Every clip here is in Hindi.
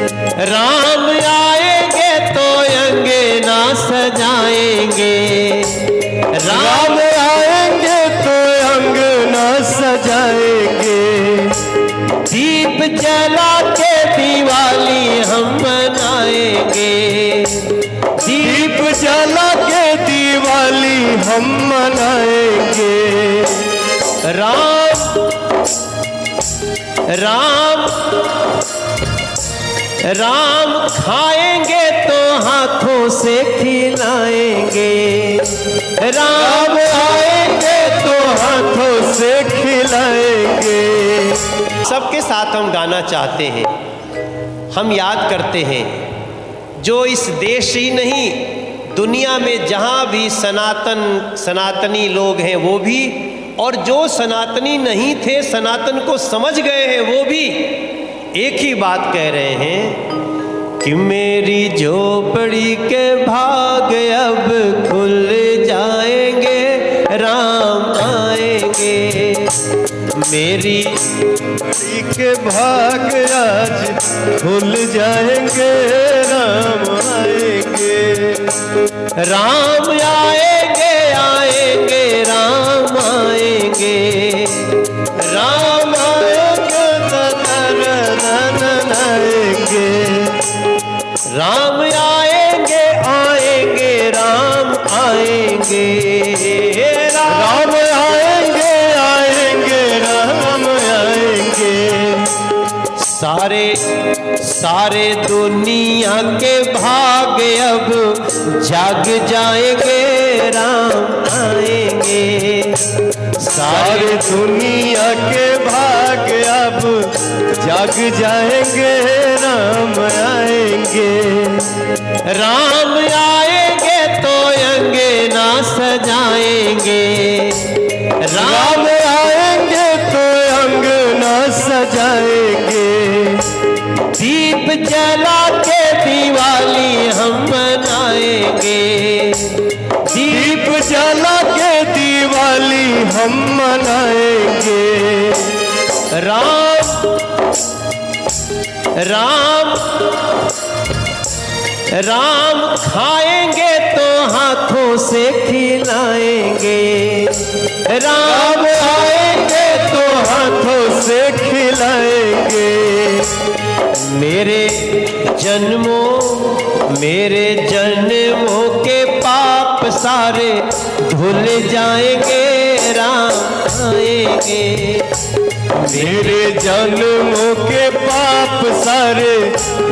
राम आएंगे तो अंगना सजाएंगे, राम आएंगे तो अंगना सजाएंगे। दीप जला के दिवाली हम मनाएंगे, दीप जला के दिवाली हम मनाएंगे। राम राम राम खाएंगे तो हाथों से खिलाएंगे, राम आएंगे तो हाथों से खिलाएंगे। सबके साथ हम गाना चाहते हैं, हम याद करते हैं जो इस देश ही नहीं दुनिया में जहाँ भी सनातनी लोग हैं वो भी, और जो सनातनी नहीं थे सनातन को समझ गए हैं वो भी एक ही बात कह रहे हैं कि मेरी झोपड़ी के भाग अब खुल जाएंगे, राम आएंगे। मेरी के भाग आज खुल जाएंगे, राम आएंगे। राम आएंगे आएंगे राम आएंगे, राम आएंगे आएंगे। राम आएंगे आएंगे राम आएंगे, राम आएंगे आएंगे राम आएंगे। सारे दुनिया के भाग अब जाग जाएंगे, राम आएंगे। सारे दुनिया के भाग अब जाग जाएंगे, राम आएंगे। राम आएंगे तो अंगना सजाएंगे, राम आएंगे तो अंगना सजाएंगे। दीप जला के दिवाली हम मनाएंगे, दीप जला के दिवाली हम मनाएंगे। राम राम राम खाएंगे तो हाथों से खिलाएंगे, राम आएंगे तो हाथों से खिलाएंगे। मेरे जन्मों के पाप सारे धुल जाएंगे, राम आएंगे। मेरे जन्मों के पाप सारे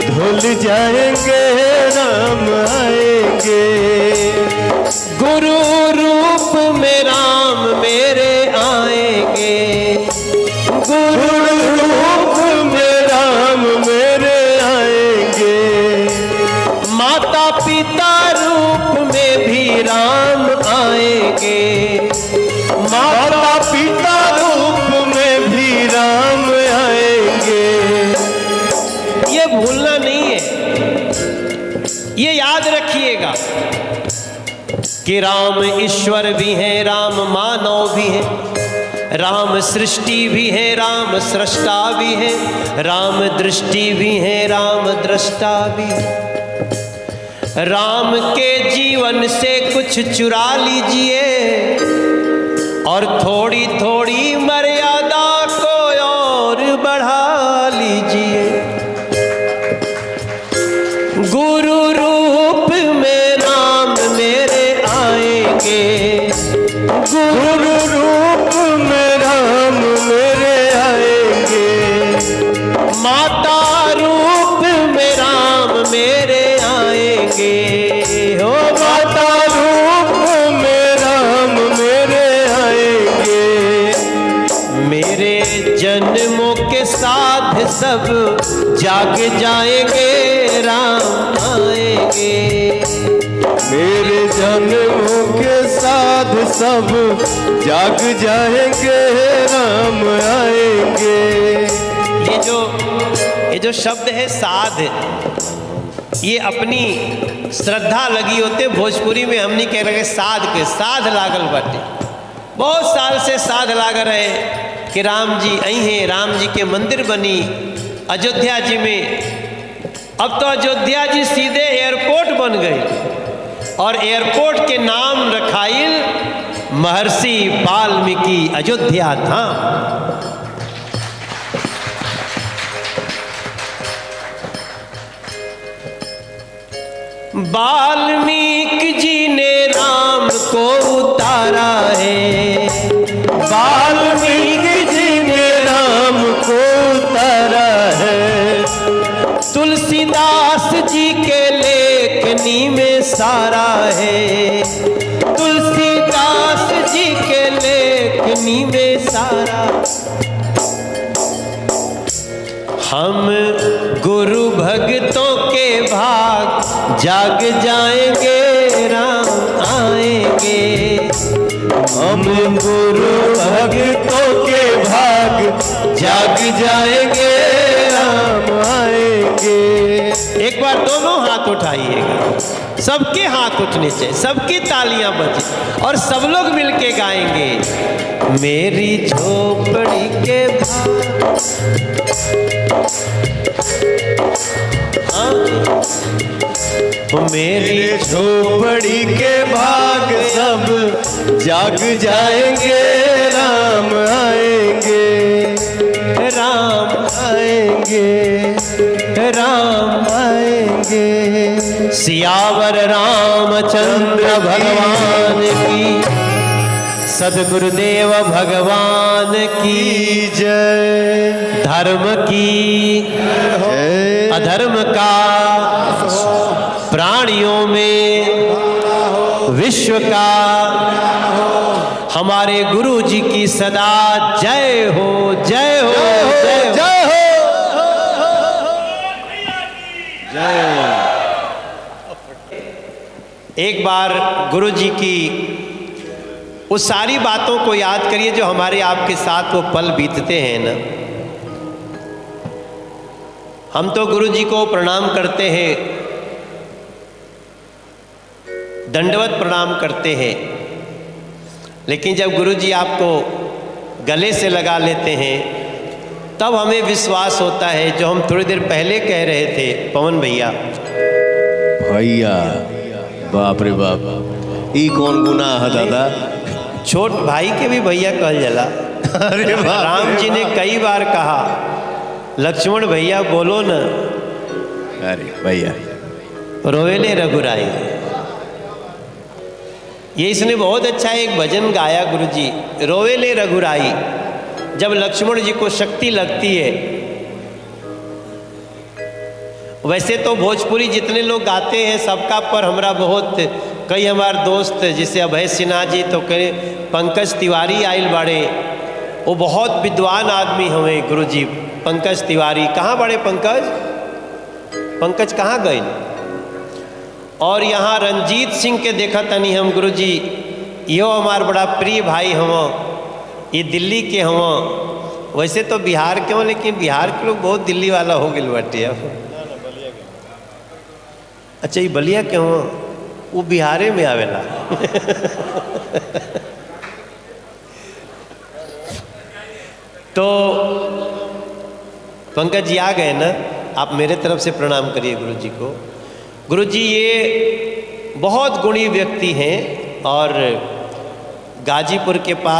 धुल जाएंगे, राम आएंगे। गुरु रूप में राम मेरे आएंगे, गुरु रूप में राम मेरे आएंगे। माता पिता रूप में भी राम आएंगे, माता पिता रूप में भी राम आएंगे। ये भूलना नहीं है, ये याद रखिएगा कि राम ईश्वर भी हैं, राम मानव भी हैं, राम सृष्टि भी है, राम सृष्टा भी है, राम दृष्टि भी है, राम दृष्टा भी है। राम के जीवन से कुछ चुरा लीजिए और थोड़ी थोड़ी मर्यादा को और बढ़ा लीजिए। गुरु रूप में राम मेरे आएंगे, गुरु रूप में राम मेरे आएंगे। माता रूप में राम मेरे आएंगे, हो माता रूप में राम मेरे आएंगे। मेरे जन्मों के साथ सब जाग जाएंगे, राम आएंगे। मेरे जन्मों के साथ सब जाग जाएंगे, राम आएंगे। ये जो शब्द है साध, ये अपनी श्रद्धा लगी होते भोजपुरी में हमनी कह रहे साध के साध लागल बाटे। बहुत साल से साध लाग रहे कि राम जी आई हैं, राम जी के मंदिर बनी अयोध्या जी में, अब तो अयोध्या जी सीधे एयरपोर्ट बन गई और एयरपोर्ट के नाम रखाइल महर्षि वाल्मीकि अयोध्या धाम। वाल्मीकि जी ने राम को उतारा है, वाल्मीकि जी ने राम को उतारा है, तुलसीदास जी के लेखनी में सारा है, तुलसीदास जी के लेखनी में सारा। हम गुरु भक्तों के भाग जाग जाएंगे, राम आएंगे। हम गुरु भक्तों के भाग जाग जाएंगे, राम आएंगे। एक बार दोनों हाथ उठाइएगा, सबके हाथ उठने चाहिए, सबकी तालियां बजे और सब लोग मिलके गाएंगे। मेरी झोपड़ी के भाग, मेरी झोपड़ी के भाग सब जाग जाएंगे, राम आएंगे, राम आएंगे, राम आएंगे। सियावर रामचंद्र भगवान की, सदगुरुदेव भगवान की जय। धर्म की जय। अधर्म का प्राणियों में विश्व का हमारे गुरु जी की सदा जय हो, जय हो, जय हो, जय हो, जय। एक बार गुरु जी की उस सारी बातों को याद करिए जो हमारे आपके साथ वो पल बीतते हैं ना। हम तो गुरु जी को प्रणाम करते हैं, दंडवत प्रणाम करते हैं, लेकिन जब गुरु जी आपको गले से लगा लेते हैं तब हमें विश्वास होता है, जो हम थोड़ी देर पहले कह रहे थे पवन भैया। भैया बाप रे बाप, ई कौन गुनाह है दादा? छोट भाई के भी भैया कहल जाला। अरे बाप राम जी ने कई बार कहा, लक्ष्मण भैया बोलो न, अरे भैया रोवेले रघुराई। ये इसने बहुत अच्छा एक भजन गाया गुरु जी, रोवेले रघुराई। जब लक्ष्मण जी को शक्ति लगती है, वैसे तो भोजपुरी जितने लोग गाते हैं सबका पर हमरा बहुत, कई हमारे दोस्त जैसे अभय सिन्हा जी, तो कई पंकज तिवारी आइल बाड़े, वो बहुत विद्वान आदमी हमें गुरु जी। पंकज तिवारी कहाँ बड़े? पंकज पंकज कहाँ गए? और यहाँ रंजीत सिंह के देखा तनी हम गुरु जी, यो हमार बड़ा प्रिय भाई हम, ये दिल्ली के हम। वैसे तो बिहार के हों, लेकिन बिहार के लोग बहुत दिल्ली वाला हो गए बाटे अब। अच्छा, ये बलिया के हों, वो बिहारे में आवेला। तो पंकज जी आ गए ना, आप मेरे तरफ से प्रणाम करिए गुरु जी को। गुरु जी ये बहुत गुणी व्यक्ति हैं और गाजीपुर के पास